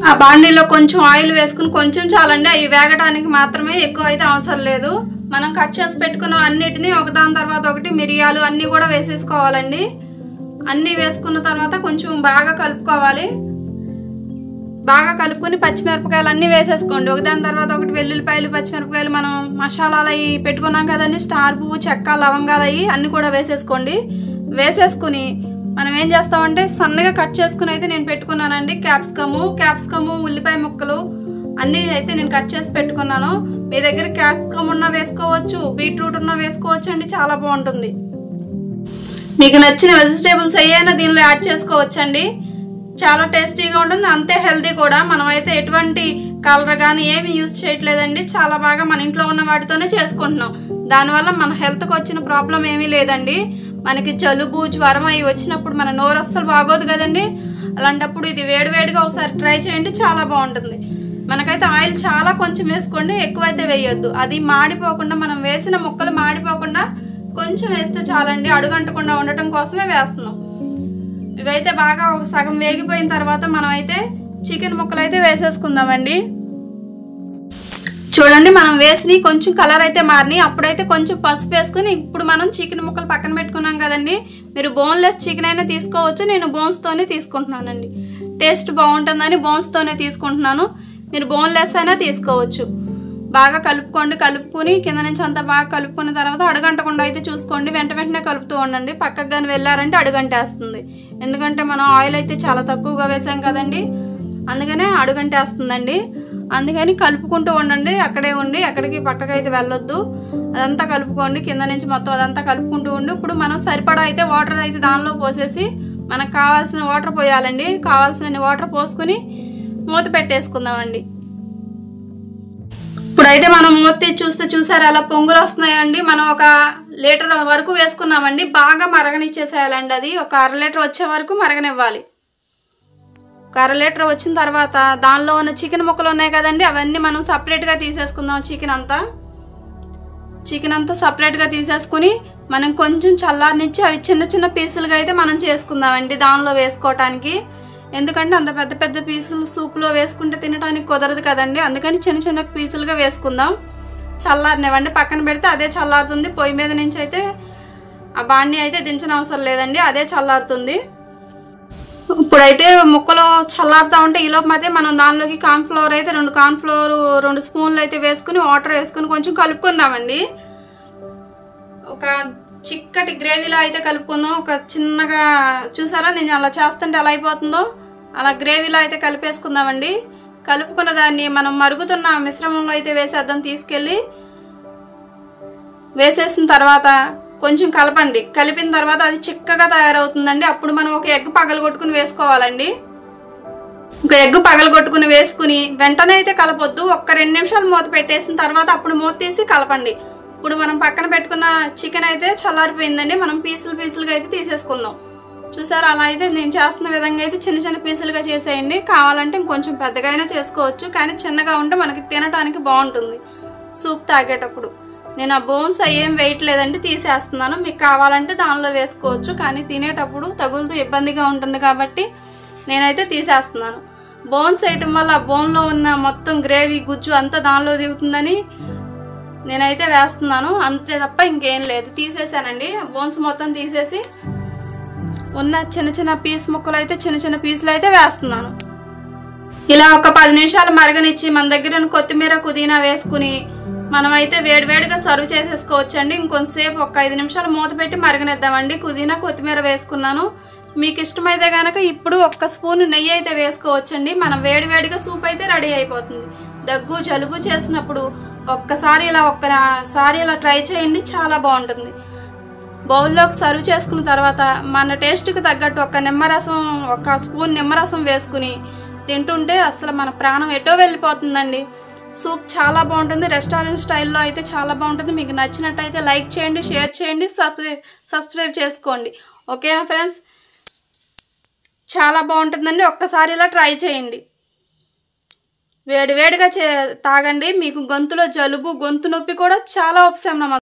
ఆ బాండీలో కొంచెం ఆయిల్ వేసుకుని కొంచెం చాలండి, అవి వేగడానికి మాత్రమే, ఎక్కువ అయితే అవసరం లేదు. మనం కట్ చేసి పెట్టుకున్న అన్నిటిని ఒకదాని తర్వాత ఒకటి మిరియాలు అన్నీ కూడా వేసేసుకోవాలండి. అన్నీ వేసుకున్న తర్వాత కొంచెం బాగా కలుపుకోవాలి. బాగా కలుపుకొని పచ్చిమిరపకాయలు అన్నీ వేసేసుకోండి. ఒకదాని తర్వాత ఒకటి వెల్లుల్లిపాయలు, పచ్చిమిరపకాయలు, మనం మసాలాలు అవి పెట్టుకున్నాం కదండి, స్టార్ పువ్వు, చెక్క, లవంగాలు అవి అన్నీ కూడా వేసేసుకోండి. వేసేసుకుని మనం ఏం చేస్తామంటే సన్నగా కట్ చేసుకుని అయితే నేను పెట్టుకున్నానండి. క్యాప్సికము, ఉల్లిపాయ ముక్కలు అన్నీ అయితే నేను కట్ చేసి పెట్టుకున్నాను. మీ దగ్గర క్యాప్సికమ్ ఉన్నా వేసుకోవచ్చు, బీట్రూట్ ఉన్నా వేసుకోవచ్చు అండి, చాలా బాగుంటుంది. మీకు నచ్చిన వెజిటేబుల్స్ ఏవైనా దీనిలో యాడ్ చేసుకోవచ్చండి, చాలా టేస్టీగా ఉంటుంది, అంతే హెల్తీ కూడా. మనం అయితే ఎటువంటి కలర్ కానీ ఏమి యూజ్ చేయట్లేదండి, చాలా బాగా మన ఇంట్లో ఉన్న వాటితోనే చేసుకుంటున్నాం. దానివల్ల మన హెల్త్కి వచ్చిన ప్రాబ్లం ఏమీ లేదండి. మనకి జలుబు, జ్వరం అవి వచ్చినప్పుడు మన నోరు అస్సలు బాగోదు కదండి, అలాంటప్పుడు ఇది వేడివేడిగా ఒకసారి ట్రై చేయండి, చాలా బాగుంటుంది. మనకైతే ఆయిల్ చాలా కొంచెం వేసుకోండి, ఎక్కువైతే వేయొద్దు. అది మాడిపోకుండా, మనం వేసిన ముక్కలు మాడిపోకుండా కొంచెం వేస్తే చాలండి, అడుగంటకుండా ఉండటం కోసమే వేస్తున్నాం. ఇవైతే బాగా ఒక సగం వేగిపోయిన తర్వాత మనం అయితే చికెన్ ముక్కలు అయితే వేసేసుకుందామండి. చూడండి, మనం వేసి కొంచెం కలర్ అయితే మారినాయి. అప్పుడైతే కొంచెం పసుపు వేసుకుని ఇప్పుడు మనం చికెన్ ముక్కలు పక్కన పెట్టుకున్నాం కదండి. మీరు బోన్లెస్ చికెన్ అయినా తీసుకోవచ్చు, నేను బోన్స్తోనే తీసుకుంటున్నానండి. టేస్ట్ బాగుంటుందని బోన్స్తోనే తీసుకుంటున్నాను, మీరు బోన్లెస్ అయినా తీసుకోవచ్చు. బాగా కలుపుకుని కింద నుంచి అంతా బాగా కలుపుకున్న తర్వాత అడుగంటకుండా అయితే చూసుకోండి, వెంటనే కలుపుతూ ఉండండి. పక్కకు కానీ వెళ్ళారంటే అడుగంటేస్తుంది, ఎందుకంటే మనం ఆయిల్ అయితే చాలా తక్కువగా వేసాం కదండి, అందుకనే అడుగంటేస్తుందండి. అందుకని కలుపుకుంటూ ఉండండి, అక్కడే ఉండి ఎక్కడికి పక్కకి అయితే వెళ్ళొద్దు. అదంతా కలుపుకోండి, కింద నుంచి మొత్తం అదంతా కలుపుకుంటూ ఉండి ఇప్పుడు మనం సరిపడా అయితే వాటర్ అయితే దానిలో పోసేసి మనకు కావాల్సిన వాటర్ పోయాలండి. కావాల్సిన వాటర్ పోసుకుని మూత పెట్టేసుకుందామండి. ఇప్పుడైతే మనం మూత చూస్తే చూసారు అలా పొంగులు వస్తున్నాయండి. మనం ఒక లీటర్ వరకు వేసుకున్నామండి, బాగా మరగనిచ్చేసేయాలండి. అది ఒక 1/2 లీటర్ వచ్చే వరకు మరగనివ్వాలి. ఒక 1/2 లీటర్ వచ్చిన తర్వాత దానిలో ఉన్న చికెన్ ముక్కలు ఉన్నాయి కదండి, అవన్నీ మనం సపరేట్గా తీసేసుకుందాం. చికెన్ అంతా సపరేట్గా తీసేసుకుని మనం కొంచెం చల్లారనిచ్చి అవి చిన్న పీసులుగా అయితే మనం చేసుకుందామండి దానిలో వేసుకోవటానికి. ఎందుకంటే అంత పెద్ద పీసులు సూప్లో వేసుకుంటే తినడానికి కుదరదు కదండి, అందుకని చిన్న పీసులుగా వేసుకుందాం. చల్లారనివ్వండి, పక్కన పెడితే అదే చల్లారుతుంది. పొయ్యి మీద నుంచి అయితే ఆ బాండి అయితే దించిన అవసరం లేదండి, అదే చల్లారుతుంది. ఇప్పుడైతే ముక్కలు చల్లారుతూ ఉంటే ఈలోపు మధ్య మనం దానిలోకి కార్న్ఫ్లవర్ అయితే 2 స్పూన్లు అయితే వేసుకుని వాటర్ వేసుకుని కొంచెం కలుపుకుందామండి. ఒక చిక్కటి గ్రేవీలో అయితే కలుపుకుందాం. ఒక చిన్నగా చూసారా నేను అలా చేస్తుంటే ఎలా అయిపోతుందో, అలా గ్రేవీలో అయితే కలిపేసుకుందామండి. కలుపుకున్న దాన్ని మనం మరుగుతున్న మిశ్రమంలో అయితే వేసేద్దాం. తీసుకెళ్ళి వేసేసిన తర్వాత కొంచెం కలపండి. కలిపిన తర్వాత అది చిక్కగా తయారవుతుందండి. అప్పుడు మనం ఒక ఎగ్ పగలగొట్టుకుని వేసుకోవాలండి. ఒక ఎగ్ పగలగొట్టుకుని వేసుకుని వెంటనే అయితే కలపొద్దు, ఒక్క 2 నిమిషాలు మూత పెట్టేసిన తర్వాత అప్పుడు మూత తీసి కలపండి. ఇప్పుడు మనం పక్కన పెట్టుకున్న చికెన్ అయితే చల్లారిపోయిందండి, మనం పీసులుగా అయితే తీసేసుకుందాం. చూసారా, అలా అయితే నేను చేస్తున్న విధంగా అయితే చిన్న పీసులుగా చేసేయండి. కావాలంటే ఇంకొంచెం పెద్దగా అయినా చేసుకోవచ్చు, కానీ చిన్నగా ఉంటే మనకి తినడానికి బాగుంటుంది సూప్ తాగేటప్పుడు. నేను ఆ బోన్స్ ఏం వేయట్లేదండి, తీసేస్తున్నాను. మీకు కావాలంటే దానిలో వేసుకోవచ్చు, కానీ తినేటప్పుడు తగులుతూ ఇబ్బందిగా ఉంటుంది కాబట్టి నేనైతే తీసేస్తున్నాను. బోన్స్ వేయటం వల్ల ఆ బోన్లో ఉన్న మొత్తం గ్రేవీ గుజ్జు అంతా దానిలో దిగుతుందని నేనైతే వేస్తున్నాను, అంతే తప్ప ఇంకేం లేదు. తీసేసానండి, బోన్స్ మొత్తం తీసేసి ఉన్న చిన్న పీస్ ముక్కలు అయితే చిన్న పీసులు అయితే వేస్తున్నాను. ఇలా ఒక 10 నిమిషాలు మరగనిచ్చి మన దగ్గర కొత్తిమీర, పుదీనా వేసుకుని మనమైతే వేడివేడిగా సర్వ్ చేసేసుకోవచ్చండి. ఇంకొంతసేపు ఒక 5 నిమిషాలు మూత పెట్టి మరగనిద్దామండి. పుదీనా, కొత్తిమీర వేసుకున్నాను. మీకు ఇష్టమైతే కనుక ఇప్పుడు 1 స్పూన్ నెయ్యి అయితే వేసుకోవచ్చండి. మనం వేడివేడిగా సూప్ అయితే రెడీ అయిపోతుంది. దగ్గు, జలుబు చేసినప్పుడు ఒక్కసారి ఇలా ట్రై చేయండి, చాలా బాగుంటుంది. బౌల్లోకి సర్వ్ చేసుకున్న తర్వాత మన టేస్ట్కి తగ్గట్టు 1 స్పూన్ నిమ్మరసం వేసుకుని తింటుంటే అసలు మన ప్రాణం ఎటో వెళ్ళిపోతుందండి. సూప్ చాలా బాగుంటుంది, రెస్టారెంట్ స్టైల్లో అయితే చాలా బాగుంటుంది. మీకు నచ్చినట్టయితే లైక్ చేయండి, షేర్ చేయండి, సబ్స్క్రైబ్ చేసుకోండి. ఓకేనా ఫ్రెండ్స్, చాలా బాగుంటుందండి. ఒక్కసారి ఇలా ట్రై చేయండి. వేడివేడిగా తాగండి, మీకు గొంతులో జలుబు, గొంతు నొప్పి కూడా చాలా ఉపశమనం.